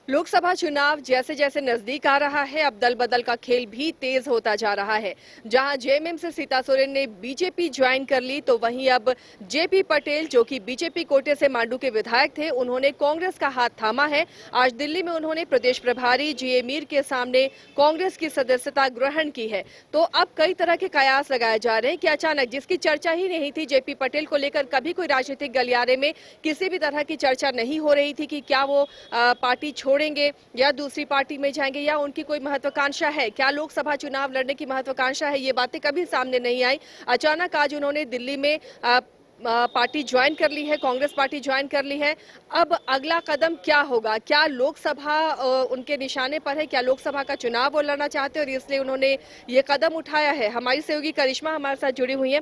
लोकसभा चुनाव जैसे जैसे नजदीक आ रहा है, अब दल बदल का खेल भी तेज होता जा रहा है। जहां जेएमएम से सीता सोरेन ने बीजेपी ज्वाइन कर ली, तो वहीं अब जेपी पटेल, जो कि बीजेपी कोटे से मांडू के विधायक थे, उन्होंने कांग्रेस का हाथ थामा है। आज दिल्ली में उन्होंने प्रदेश प्रभारी जीए मीर के सामने कांग्रेस की सदस्यता ग्रहण की है। तो अब कई तरह के कयास लगाए जा रहे हैं कि अचानक, जिसकी चर्चा ही नहीं थी जेपी पटेल को लेकर, कभी कोई राजनीतिक गलियारे में किसी भी तरह की चर्चा नहीं हो रही थी कि क्या वो पार्टी छोड़ेंगे या दूसरी पार्टी में जाएंगे, या उनकी कोई महत्वाकांक्षा है, क्या लोकसभा चुनाव लड़ने की महत्वाकांक्षा है, ये बातें कभी सामने नहीं आई। अचानक आज उन्होंने दिल्ली में पार्टी ज्वाइन कर ली है, कांग्रेस पार्टी ज्वाइन कर ली है। अब अगला कदम क्या होगा? क्या लोकसभा उनके निशाने पर है? क्या लोकसभा का चुनाव वो लड़ना चाहते हैं और इसलिए उन्होंने ये कदम उठाया है? हमारी सहयोगी करिश्मा हमारे साथ जुड़ी हुई है।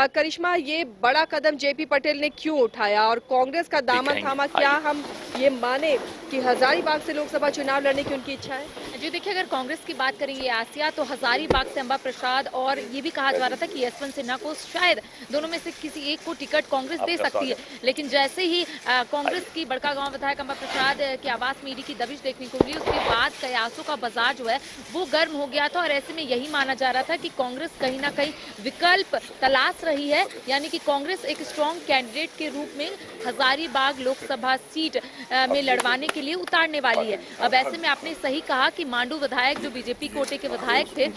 करिश्मा, ये बड़ा कदम जेपी पटेल ने क्यों उठाया और कांग्रेस का दामन थामा? क्या हम ये माने कि हजारीबाग से लोकसभा चुनाव लड़ने की उनकी इच्छा है? जी देखिए, अगर कांग्रेस की बात करेंगे आसिया, तो हजारीबाग से अंबा प्रसाद और ये भी कहा जा रहा था कि यशवंत सिन्हा को शायद दोनों में से किसी एक को टिकट कांग्रेस दे सकती है। लेकिन जैसे ही कांग्रेस की बड़का गांव विधायक अंबा प्रसाद के आवास में ईडी की दबिश देखने को मिली, उसके बाद कयासों का बाजार जो है वो गर्म हो गया था। और ऐसे में यही माना जा रहा था कि कांग्रेस कहीं ना कहीं विकल्प तलाश रही है, यानी कि कांग्रेस एक स्ट्रॉन्ग कैंडिडेट के रूप में हजारीबाग लोकसभा सीट में लड़वाने के लिए उतारने वाली है। अब ऐसे में आपने सही कहा कि मांडू विधायक, जो बीजेपी कोटे के विधायक थे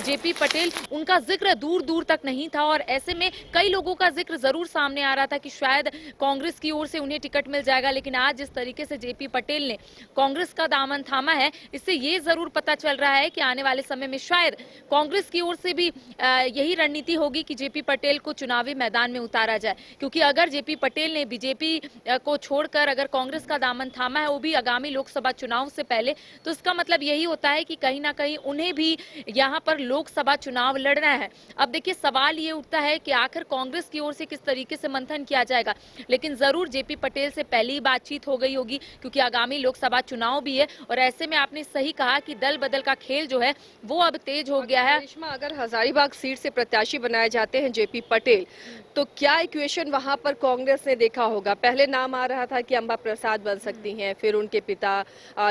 जेपी पटेल, उनका जिक्र दूर दूर तक नहीं था। और ऐसे में कई लोगों का जिक्र जरूर सामने आ रहा था कि शायद कांग्रेस की ओर से उन्हें टिकट मिल जाएगा। लेकिन आज जिस तरीके से जेपी पटेल ने कांग्रेस का दामन थामा है, इससे ये जरूर पता चल रहा है कि आने वाले समय में शायद कांग्रेस की ओर से भी यही रणनीति होगी कि जेपी पटेल को चुनावी मैदान में उतारा जाए। क्योंकि अगर जेपी पटेल ने बीजेपी को छोड़कर अगर कांग्रेस का दामन थामा है, वो भी आगामी लोकसभा चुनाव से पहले, तो इसका मतलब यही होता है कि कहीं ना कहीं उन्हें भी यहाँ पर लोकसभा चुनाव लड़ना है। अब देखिए, सवाल ये उठता है कि आखिर कांग्रेस की ओर से किस तरीके से मंथन किया जाएगा। लेकिन जरूर जेपी पटेल से पहले ही बातचीत हो गई होगी, क्योंकि आगामी लोकसभा चुनाव भी है। और ऐसे में आपने सही कहा कि दल बदल का खेल जो है वो अब तेज हो गया है। अगर हजारीबाग सीट से प्रत्याशी बनाए जाते हैं जेपी पटेल, तो क्या इक्वेशन वहां पर कांग्रेस ने देखा होगा? पहले नाम आ रहा था कि अंबा प्रसाद बन सकती हैं, फिर उनके पिता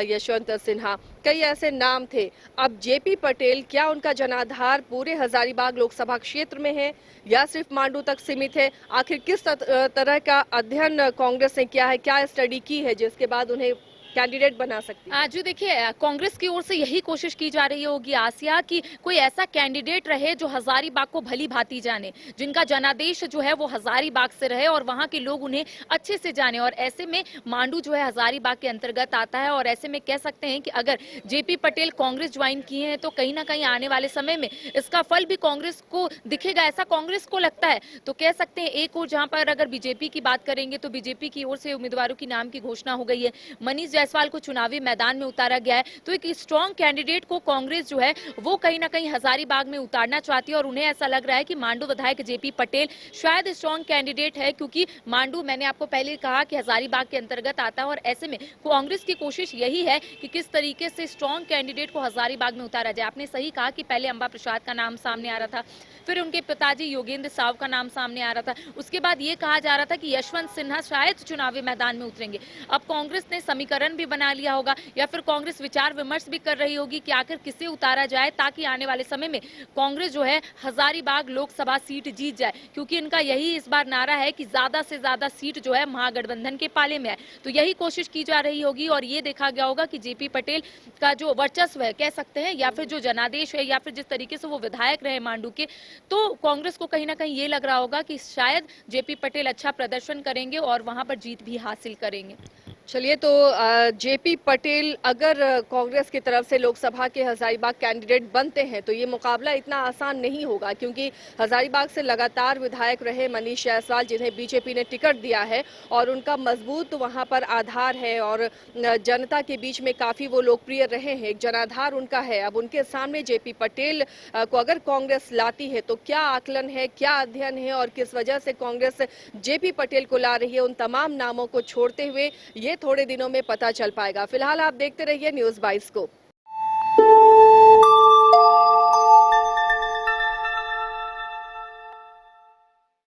यशवंत सिन्हा, कई ऐसे नाम थे। अब जेपी पटेल, क्या उनका जनाधार पूरे हजारीबाग लोकसभा क्षेत्र में है या सिर्फ मांडू तक सीमित है? आखिर किस तरह का अध्ययन कांग्रेस ने किया है, क्या स्टडी की है जिसके बाद उन्हें कैंडिडेट बना सकती है? जी देखिए, कांग्रेस की ओर से यही कोशिश की जा रही होगी आसिया कि कोई ऐसा कैंडिडेट रहे जो हजारीबाग को भली भांति जाने, जिनका जनादेश जो है वो हजारीबाग से रहे और वहां के लोग उन्हें अच्छे से जाने। और ऐसे में मांडू जो है हजारीबाग के अंतर्गत आता है। और ऐसे में कह सकते हैं कि अगर जेपी पटेल कांग्रेस ज्वाइन किए हैं, तो कहीं ना कहीं आने वाले समय में इसका फल भी कांग्रेस को दिखेगा, ऐसा कांग्रेस को लगता है। तो कह सकते हैं एक और, जहां पर अगर बीजेपी की बात करेंगे तो बीजेपी की ओर से उम्मीदवारों की नाम की घोषणा हो गई है। मनीष जायसवाल को चुनावी मैदान में उतारा गया है। तो एक स्ट्रॉन्ग कैंडिडेट को कांग्रेस जो है वो कहीं ना कहीं हजारीबाग में उतारना चाहती है। और उन्हें ऐसा लग रहा है कि मांडू विधायक जेपी पटेल शायद स्ट्रॉन्ग कैंडिडेट है, क्योंकि मांडू, मैंने आपको पहले कहा कि हजारीबाग के अंतर्गत आता है। और ऐसे में कांग्रेस की कोशिश यही है कि किस तरीके से स्ट्रॉन्ग कैंडिडेट को हजारीबाग में उतारा जाए। आपने सही कहा कि पहले अंबा प्रसाद का नाम सामने आ रहा था, फिर उनके पिताजी योगेंद्र साव का नाम सामने आ रहा था, उसके बाद ये कहा जा रहा था कि यशवंत सिन्हा शायद चुनावी मैदान में उतरेंगे। अब कांग्रेस ने समीकरण भी बना लिया होगा, या फिर कांग्रेस विचार विमर्श भी कर रही होगी कि आखिर किसे उतारा जाए, ताकि आने वाले समय में कांग्रेस जो है हजारीबाग लोकसभा सीट जीत जाए। क्योंकि इनका यही इस बार नारा है कि ज्यादा से ज्यादा सीट जो है महागठबंधन के पाले में है। तो यही कोशिश की जा रही होगी और ये देखा गया होगा कि जेपी पटेल का जो वर्चस्व है, कह सकते हैं, या फिर जो जनादेश है, या फिर जिस तरीके से वो विधायक रहे मांडू के, तो कांग्रेस को कहीं ना कहीं ये लग रहा होगा कि शायद जेपी पटेल अच्छा प्रदर्शन करेंगे और वहां पर जीत भी हासिल करेंगे। चलिए, तो जेपी पटेल अगर कांग्रेस की तरफ से लोकसभा के हजारीबाग कैंडिडेट बनते हैं, तो ये मुकाबला इतना आसान नहीं होगा, क्योंकि हजारीबाग से लगातार विधायक रहे मनीष जायसवाल, जिन्हें बीजेपी ने टिकट दिया है और उनका मजबूत वहां पर आधार है और जनता के बीच में काफी वो लोकप्रिय रहे हैं, एक जनाधार उनका है। अब उनके सामने जेपी पटेल को अगर कांग्रेस लाती है, तो क्या आकलन है, क्या अध्ययन है और किस वजह से कांग्रेस जेपी पटेल को ला रही है, उन तमाम नामों को छोड़ते हुए, ये थोड़े दिनों में पता चल पाएगा। फिलहाल आप देखते रहिए न्यूज़ 22 को।